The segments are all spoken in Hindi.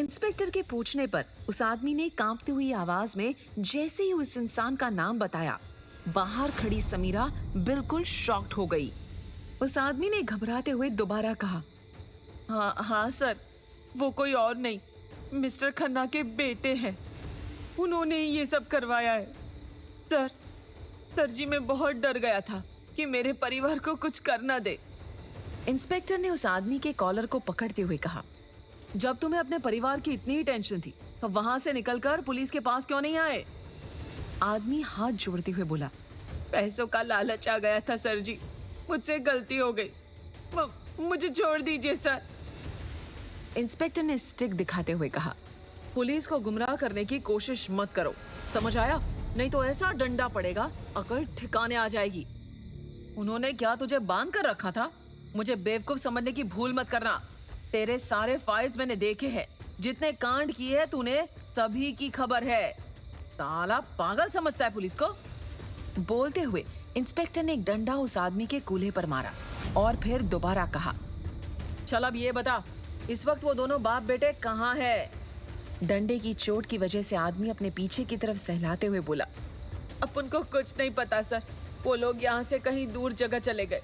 इंस्पेक्टर के पूछने पर उस आदमी ने कांपती हुई आवाज में जैसे ही उस इंसान का नाम बताया, बाहर खड़ी समीरा बिल्कुल शॉक्ड हो गई। उस आदमी ने घबराते हुए दोबारा कहा, हाँ सर, वो कोई और नहीं, मिस्टर खन्ना के बेटे हैं, उन्होंने ही ये सब करवाया है। सर जी, मैं बहुत डर गया था कि मेरे परिवार को कुछ कर ना दे। इंस्पेक्टर ने उस आदमी के कॉलर को पकड़ते हुए कहा, जब तुम्हें अपने परिवार की इतनी ही टेंशन थी तो वहां से निकलकर पुलिस के पास क्यों नहीं आए? आदमी हाथ जोड़ते हुए बोला, पैसों का लालच आ गया था सर जी, मुझसे गलती हो गई, मुझे छोड़ दीजिए सर। इंस्पेक्टर ने स्टिक दिखाते हुए कहा, पुलिस को गुमराह करने की कोशिश मत करो, समझ आया? नहीं तो ऐसा डंडा पड़ेगा अकल ठिकाने आ जाएगी। उन्होंने क्या तुझे बांध कर रखा था? मुझे बेवकूफ समझने की भूल मत करना। तेरे सारे फाइल्स मैंने देखे हैं, जितने कांड किए हैं तूने सभी की खबर है। साला पागल समझता है पुलिस को? बोलते हुए इंस्पेक्टर ने एक डंडा उस आदमी के कूल्हे पर मारा और फिर दोबारा कहा, चल अब ये बता, इस वक्त वो दोनों बाप बेटे कहाँ है? डंडे की चोट की वजह से आदमी अपने पीछे की तरफ सहलाते हुए बोला, अपन को कुछ नहीं पता सर, वो लोग यहाँ से कहीं दूर जगह चले गए,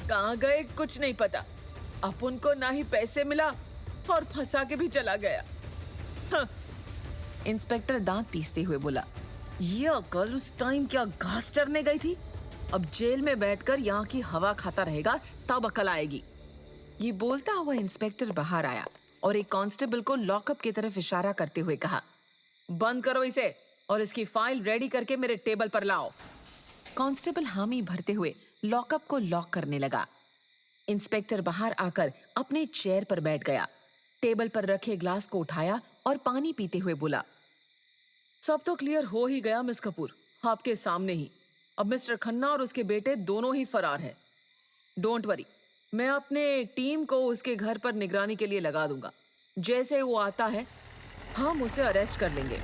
कहाँ गए कुछ नहीं पता। अपन को ना ही पैसे मिला और फंसा के भी चला गया। हाँ। इंस्पेक्टर दांत पीसते हुए बोला, ये अकल उस टाइम क्या घास चरने गई थी? अब जेल में बैठकर यहाँ की हवा खाता रहेगा तब अकल आएगी। ये बोलता हुआ इंस्पेक्टर बाहर आया और एक कांस्टेबल को लॉकअप की तरफ इशारा करते हुए कहा, बंद करो इसे और इसकी फाइल रेडी करके मेरे टेबल पर लाओ। कांस्टेबल हामी भरते हुए लॉकअप को लॉक करने लगा। इंस्पेक्टर बाहर आकर अपने चेयर पर बैठ गया, टेबल पर रखे ग्लास को उठाया और पानी पीते हुए बोला, सब तो क्लियर हो ही गया मिस कपूर, आपके सामने ही। अब मिस्टर खन्ना और उसके बेटे दोनों ही फरार हैं। डोंट वरी, मैं अपने टीम को उसके घर पर निगरानी के लिए लगा दूंगा। जैसे वो आता है हम उसे अरेस्ट कर लेंगे।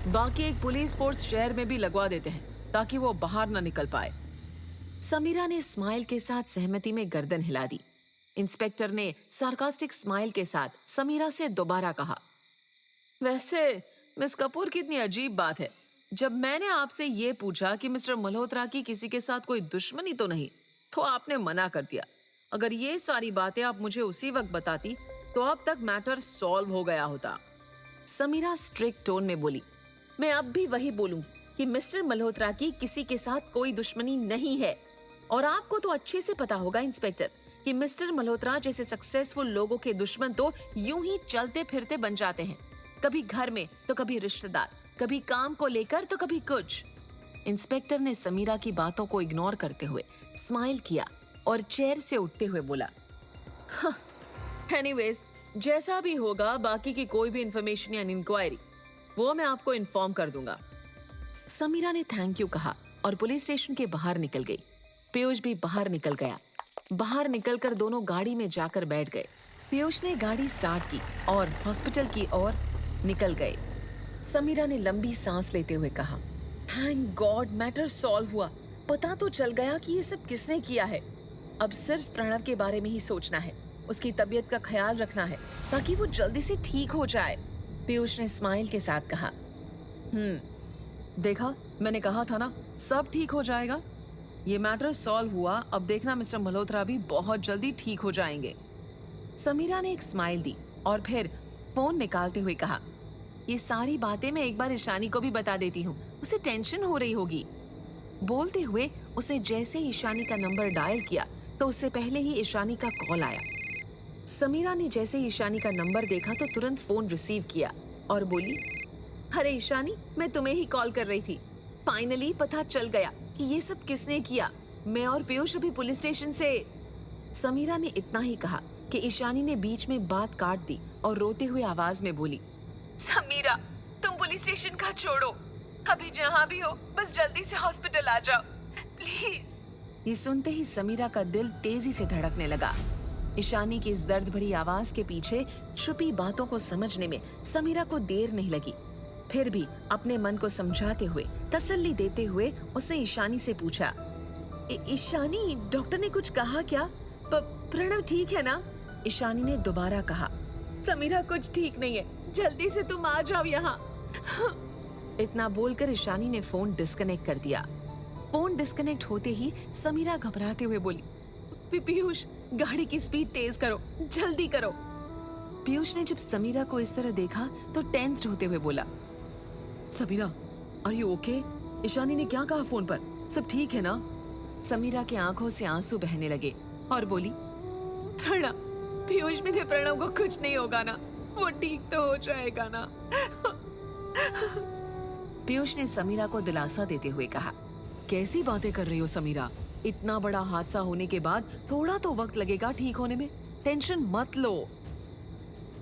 बाकी एक पुलिस फोर्स शहर में भी लगवा देते हैं ताकि वो बाहर ना निकल पाए। समीरा ने स्माइल के साथ सहमति में गर्दन हिला दी। इंस्पेक्टर ने सार्कास्टिक स्माइल के साथ समीरा से दोबारा कहा, वैसे मिस कपूर कितनी अजीब बात है, जब मैंने आपसे ये पूछा कि मिस्टर मल्होत्रा की किसी के साथ कोई दुश्मनी तो नहीं, तो आपने मना कर दिया। अगर ये सारी बातें आप मुझे उसी वक्त बताती तो अब तक मैटर सॉल्व हो गया होता। समीरा स्ट्रिक्ट टोन में बोली, मैं अब भी वही बोलूंगी कि मिस्टर मल्होत्रा की किसी के साथ कोई दुश्मनी नहीं है। और आपको तो अच्छे से पता होगा इंस्पेक्टर कि मिस्टर मल्होत्रा जैसे सक्सेसफुल लोगों के दुश्मन तो यूं ही चलते फिरते बन जाते हैं, कभी घर में तो कभी रिश्तेदार, कभी काम को लेकर तो कभी कुछ। इंस्पेक्टर ने समीरा की बातों को इग्नोर करते हुए स्माइल किया और चेयर से उठते हुए बोला, एनीवेज, जैसा भी होगा बाकी की कोई भी इंफॉर्मेशन या इंक्वायरी वो मैं आपको इन्फॉर्म कर दूंगा। समीरा ने थैंक यू कहा और पुलिस स्टेशन के बाहर निकल गई। पीयूष भी बाहर निकल गया। बाहर निकलकर दोनों गाड़ी में जाकर बैठ गए। पीयूष ने गाड़ी स्टार्ट की और हॉस्पिटल की ओर निकल गए। समीरा ने लंबी सांस लेते हुए कहा, थैंक गॉड मैटर सॉल्व हुआ। पता तो चल गया कि ये सब किसने किया है। अब सिर्फ प्रणव के बारे में ही सोचना है, उसकी तबीयत का ख्याल रखना है ताकि वो जल्दी से ठीक हो जाए। पीयूष ने स्माइल के साथ कहा, देखा, मैंने कहा था ना, सब ठीक हो जाएगा। ये मैटर सॉल्व हुआ, अब देखना मिस्टर मल्होत्रा भी बहुत जल्दी ठीक हो जाएंगे। समीरा ने एक स्माइल दी और फिर फोन निकालते हुए कहा, ये सारी बातें मैं एक बार ईशानी को भी बता देती हूँ, उसे टेंशन हो रही होगी। बोलते हुए उसे जैसे ईशानी का नंबर डायल किया तो उससे पहले ही ईशानी का कॉल आया। समीरा ने जैसे ईशानी का नंबर देखा तो तुरंत फोन रिसीव किया और बोली, अरे ईशानी, मैं तुम्हें ही कॉल कर रही थी। फाइनली पता चल गया कि ये सब किसने किया। मैं और पीयूष अभी पुलिस स्टेशन से। समीरा ने इतना ही कहा कि ईशानी ने बीच में बात काट दी और रोते हुए आवाज में बोली, समीरा, तुम पुलिस स्टेशन का छोड़ो, अभी जहाँ भी हो बस जल्दी से हॉस्पिटल आ जाओ प्लीज। ये सुनते ही समीरा का दिल तेजी से धड़कने लगा। ईशानी की इस दर्द भरी आवाज के पीछे छुपी बातों को समझने में समीरा को देर नहीं लगी। फिर भी अपने मन को समझाते हुए, तसल्ली देते हुए उसने ईशानी से पूछा, ईशानी, डॉक्टर ने कुछ कहा क्या? प्रणव ठीक है ना? ईशानी ने दोबारा कहा, समीरा कुछ ठीक नहीं है, जल्दी से तुम आ जाओ यहाँ। इतना बोलकर ईशानी ने फोन डिस्कनेक्ट कर दिया। फोन डिस्कनेक्ट होते ही समीरा घबराते हुए बोली, पीयूष, गाड़ी की स्पीड तेज करो, जल्दी करो। पीयूष ने जब समीरा को इस तरह देखा तो टेंस्ड होते हुए बोला, Samira, are you okay? Ishani ने क्या कहा फोन पर? सब ठीक है ना? समीरा के आंखों से आंसू बहने लगे और बोली, प्रणव, पीयूष मेरे प्रणव को कुछ नहीं होगा ना, वो ठीक तो हो जाएगा ना। पीयूष ने समीरा को दिलासा देते हुए कहा, कैसी बातें कर रही हो समीरा? इतना बड़ा हादसा होने के बाद थोड़ा तो वक्त लगेगा ठीक होने में, टेंशन मत लो।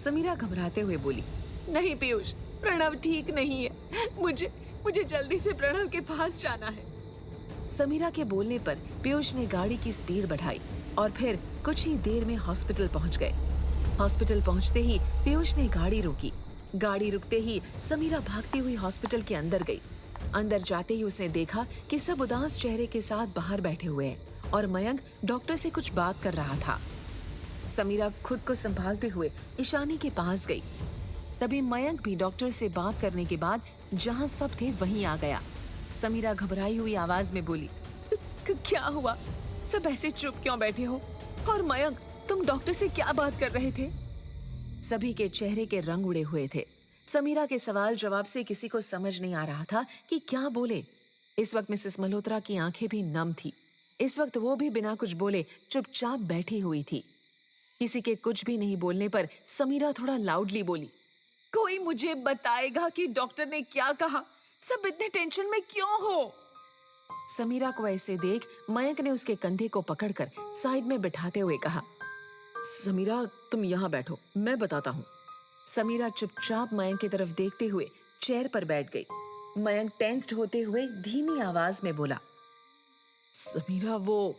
समीरा घबराते हुए बोली, नहीं पीयूष, प्रणव ठीक नहीं है, मुझे जल्दी से प्रणव के पास जाना है। समीरा के बोलने पर पीयूष ने गाड़ी की स्पीड बढ़ाई और फिर कुछ ही देर में हॉस्पिटल पहुंच गए। हॉस्पिटल पहुंचते ही पीयूष ने गाड़ी रोकी। गाड़ी रुकते ही समीरा भागती हुई हॉस्पिटल के अंदर गई। अंदर जाते ही उसने देखा कि सब उदास चेहरे के साथ बाहर बैठे हुए हैं और मयंक डॉक्टर से कुछ बात कर रहा था। समीरा खुद को संभालते हुए ईशानी के पास गई। तभी मयंक भी डॉक्टर से बात करने के बाद जहां सब थे वहीं आ गया। समीरा घबराई हुई आवाज में बोली, क्या हुआ? सब ऐसे चुप क्यों बैठे हो? और मयंक, तुम डॉक्टर से क्या बात कर रहे थे? सभी के चेहरे के रंग उड़े हुए थे। समीरा के सवाल जवाब से किसी को समझ नहीं आ रहा था कि क्या बोले। इस वक्त मिसेस मल्होत्रा की आंखें भी नम थी। इस वक्त वो भी बिना कुछ बोले चुपचाप बैठी हुई थी। किसी के कुछ भी नहीं बोलने पर समीरा थोड़ा लाउडली बोली, कोई मुझे बताएगा कि डॉक्टर ने क्या कहा? सब इतने टेंशन में क्यों हो? समीरा को ऐसे देख मयंक ने उसके कंधे को पकड़कर साइड में बिठाते हुए कहा, समीरा, तुम यहाँ बैठो, मैं बताता हूँ। समीरा चुपचाप मयंक की तरफ देखते हुए चेयर पर बैठ गई। मयंक टेंस्ड होते हुए धीमी आवाज में बोला, समीरा, वो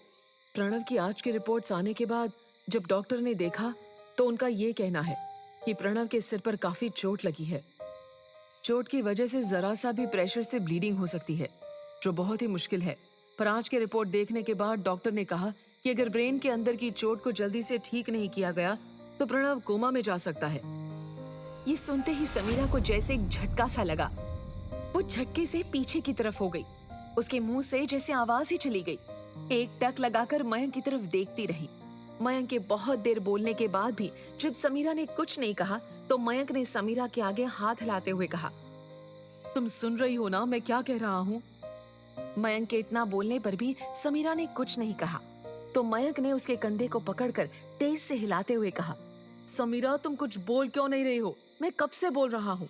प्रणव की आज की रिपोर्ट्स आने के बाद जब डॉक्टर ने देखा तो उनका ये कहना है कि प्रणव के सिर पर काफी चोट लगी है। चोट की वजह से जरा सा भी प्रेशर से ब्लीडिंग हो सकती है, जो बहुत ही मुश्किल है। पर आज की रिपोर्ट देखने के बाद डॉक्टर ने कहा कि अगर ब्रेन के अंदर की चोट को जल्दी से ठीक नहीं किया गया तो प्रणव कोमा में जा सकता है। ये सुनते ही समीरा को जैसे एक झटका सा लगा। वो झटके से पीछे की तरफ हो गई। उसके मुंह से जैसे आवाज ही चली गई। एक टक लगाकर मयंक की तरफ देखती रही। मयंक के बहुत देर बोलने के बाद भी जब समीरा ने कुछ नहीं कहा तो मयंक ने समीरा के आगे हाथ हिलाते हुए कहा, तुम सुन रही हो ना मैं क्या कह रहा हूँ? मयंक के इतना बोलने पर भी समीरा ने कुछ नहीं कहा तो मयंक ने उसके कंधे को पकड़कर तेज से हिलाते हुए कहा, समीरा, तुम कुछ बोल क्यों नहीं रही हो? मैं कब से बोल रहा हूँ।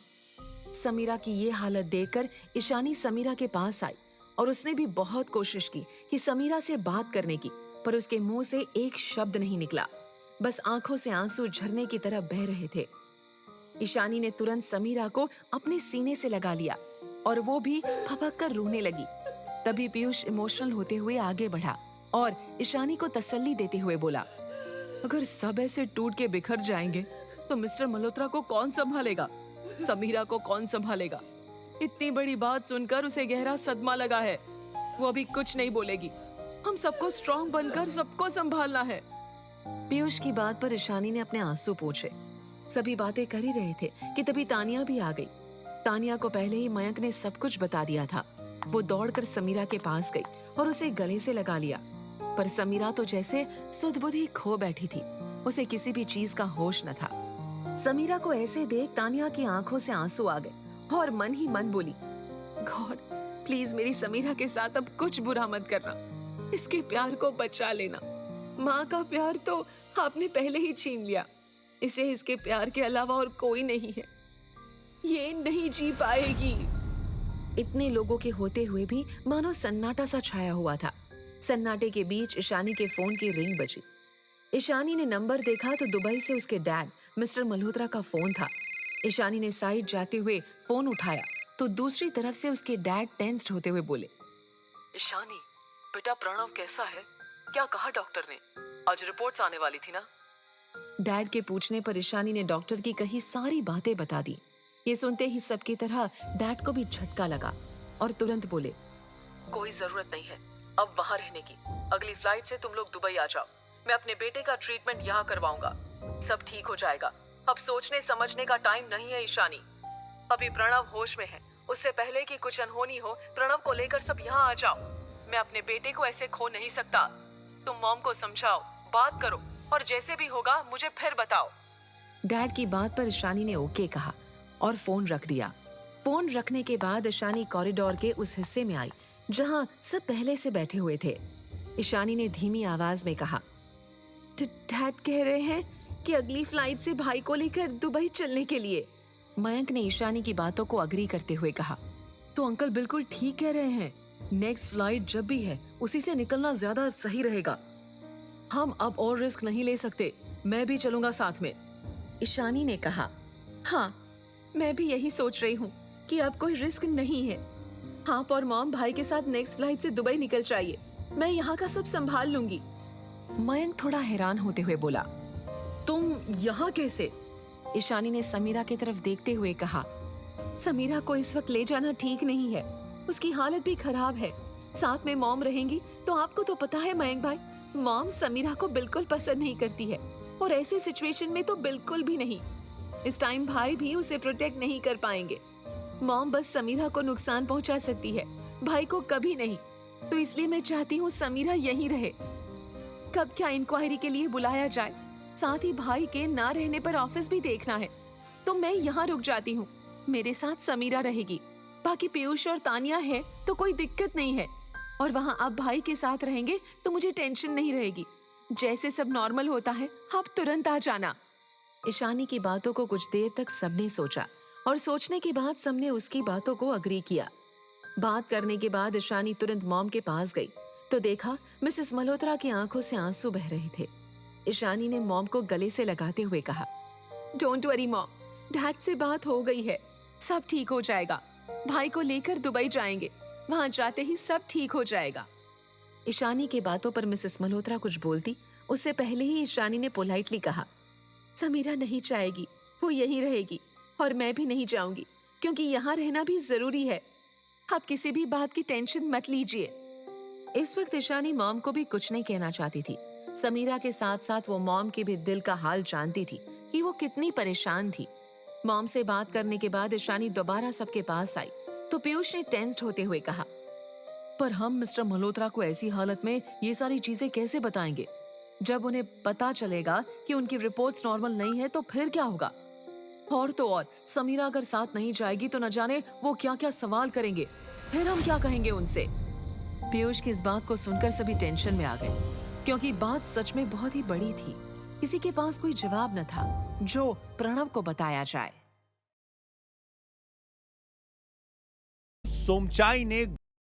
समीरा की ये हालत देखकर ईशानी समीरा के पास आई और उसने भी बहुत कोशिश की कि समीरा से बात करने की, पर उसके मुंह से एक शब्द नहीं निकला। बस आंखों से आंसू झरने की तरह बह रहे थे। ईशानी ने तुरंत समीरा को अपने सीने से लगा लिया और वो भी फपक कर रोने लगी। तभी पीयूष इमोशनल होते हुए आगे बढ़ा और ईशानी को तसल्ली देते हुए बोला, अगर सब ऐसे टूट के बिखर जाएंगे तो मिस्टर मल्होत्रा को कौन संभालेगा? समीरा को कौन संभालेगा? इतनी बड़ी बात सुनकर उसे गहरा सदमा लगा है। वो अभी कुछ नहीं बोलेगी। हम सबको स्ट्रांग बनकर सबको संभालना है। पीयूष की बात पर ईशानी ने अपने आंसू पोंछे। सभी बातें कर ही रहे थे कि तभी तानिया भी आ गई। तानिया को पहले ही मयंक ने सब कुछ बता दिया था। वो दौड़कर समीरा के पास गई और उसे गले से लगा लिया, पर समीरा तो जैसे सुध-बुध ही खो बैठी थी। उसे किसी भी चीज का होश न था। समीरा को ऐसे देख तानिया की आंखों से आंसू आ गए और मन ही मन बोली, गॉड, प्लीज मेरी समीरा के साथ अब कुछ बुरा मत करना। इसके प्यार को बचा लेना। माँ का प्यार तो आपने पहले ही छीन लिया। इसे इसके प्यार के अलावा और कोई नहीं है। ये नहीं जी पाएगी। इतने लोगों के होते हुए भी मानो सन्नाटा सा छाया हुआ था। सन्नाटे के बीच ईशानी के फोन की रिंग बजी। ईशानी ने नंबर देखा तो दुबई से उसके डैड मिस्टर मल्होत्रा का फोन था। ईशानी ने साइड जाते हुए फोन उठाया तो दूसरी तरफ से उसके डैड टेंस्ड होते हुए बोले, ईशानी, बेटा प्रणव कैसा है? क्या कहा डॉक्टर ने? आज रिपोर्ट्स आने वाली थी ना? डैड के पूछने पर ईशानी ने डॉक्टर की कही सारी बातें बता दी। ये सुनते ही सबकी तरह डैड को भी झटका लगा और तुरंत बोले, कोई जरूरत नहीं है अब वहां रहने की। अगली फ्लाइट से तुम लोग दुबई आ जाओ। मैं अपने बेटे का ट्रीटमेंट यहाँ करवाऊंगा। सब ठीक हो जाएगा। अब सोचने समझने का टाइम नहीं है ईशानी। अभी प्रणव होश में है। उससे पहले कि कुछ अनहोनी हो, प्रणव को लेकर सब यहाँ आ जाओ। मैं अपने बेटे को ऐसे खो नहीं सकता। तुम मॉम को समझाओ, बात करो, और जैसे भी होगा मुझे फिर बताओ। डैड की बात पर ईशानी ने ओके कहा और फोन रख दिया। फोन रखने के बाद ईशानी कॉरिडोर के उस हिस्से में आई जहां सब पहले से बैठे हुए थे। ईशानी ने धीमी आवाज में कहा, डैड कह रहे हैं कि अगली फ्लाइट से भाई को लेकर दुबई चलने के लिए। मयंक ने ईशानी की बातों को अग्री करते हुए कहा, तो अंकल बिल्कुल ठीक कह रहे हैं। नेक्स्ट फ्लाइट जब भी है उसी से निकलना ज्यादा सही रहेगा। हम अब और रिस्क नहीं ले सकते। मैं भी चलूंगा साथ में। ईशानी ने कहा, हाँ मैं भी यही सोच रही हूँ कि अब कोई रिस्क नहीं है। आप और मॉम भाई के साथ नेक्स्ट फ्लाइट से दुबई निकल जाइए। मैं यहाँ का सब संभाल लूंगी। मयंक थोड़ा हैरान होते हुए बोला, तुम यहाँ कैसे? ईशानी ने समीरा की तरफ देखते हुए कहा, समीरा को इस वक्त ले जाना ठीक नहीं है। उसकी हालत भी खराब है। साथ में मॉम रहेंगी तो आपको तो पता है मयंक भाई, मॉम समीरा को बिल्कुल पसंद नहीं करती है, और ऐसी सिचुएशन में तो बिल्कुल भी नहीं। इस टाइम भाई भी उसे प्रोटेक्ट नहीं कर पाएंगे। मॉम बस समीरा को नुकसान पहुंचा सकती है, भाई को कभी नहीं। तो इसलिए मैं चाहती हूँ समीरा यहीं रहे। कब क्या इंक्वायरी के लिए बुलाया जाए, साथ ही भाई के ना रहने पर ऑफिस भी देखना है। तो मैं यहाँ रुक जाती हूँ। मेरे साथ समीरा रहेगी। बाकी पीयूष और तानिया है तो कोई दिक्कत नहीं है, और वहाँ आप भाई के साथ रहेंगे तो मुझे टेंशन नहीं रहेगी। जैसे सब नॉर्मल होता है आप तुरंत आ जाना। ईशानी की बातों को कुछ देर तक सबने सोचा, और सोचने के बाद सबने उसकी बातों को अग्री किया। बात करने के बाद ईशानी तुरंत मॉम के पास गई तो देखा मिसेस मल्होत्रा की आंखों से आंसू बह रहे थे। ईशानी ने मॉम को गले से लगाते हुए कहा, डोंट वरी मॉम, डैड से बात हो गई है, सब ठीक हो जाएगा। भाई को लेकर दुबई जाएंगे, वहां जाते ही सब ठीक हो जाएगा। ईशानी की बातों पर मिसेस मल्होत्रा कुछ बोलती उससे पहले ही ईशानी ने पोलाइटली कहा, समीरा नहीं चाहेगी, वो यहीं रहेगी, और मैं भी नहीं जाऊंगी, क्योंकि यहाँ रहना भी जरूरी है। आप किसी भी बात की टेंशन मत लीजिए। इस वक्त ईशानी मॉम को भी कुछ नहीं कहना चाहती थी। समीरा के साथ साथ वो मॉम के भी दिल का हाल जानती थी कि वो कितनी परेशान थी। मॉम से बात करने के बाद ईशानी दोबारा सबके पास आई तो पीयूष ने टेंस्ड होते हुए कहा, पर हम मिस्टर मल्होत्रा को ऐसी हालत में ये सारी चीजें कैसे बताएंगे? जब उन्हें पता चलेगा कि उनकी रिपोर्ट्स नॉर्मल नहीं है तो फिर क्या होगा? और तो और समीरा अगर साथ नहीं जाएगी तो न जाने वो क्या क्या सवाल करेंगे, फिर हम क्या कहेंगे उनसे? पीयूष की इस बात को सुनकर सभी टेंशन में आ गए, क्योंकि बात सच में बहुत ही बड़ी थी। किसी के पास कोई जवाब न था जो प्रणव को बताया जाए। सोमचाई ने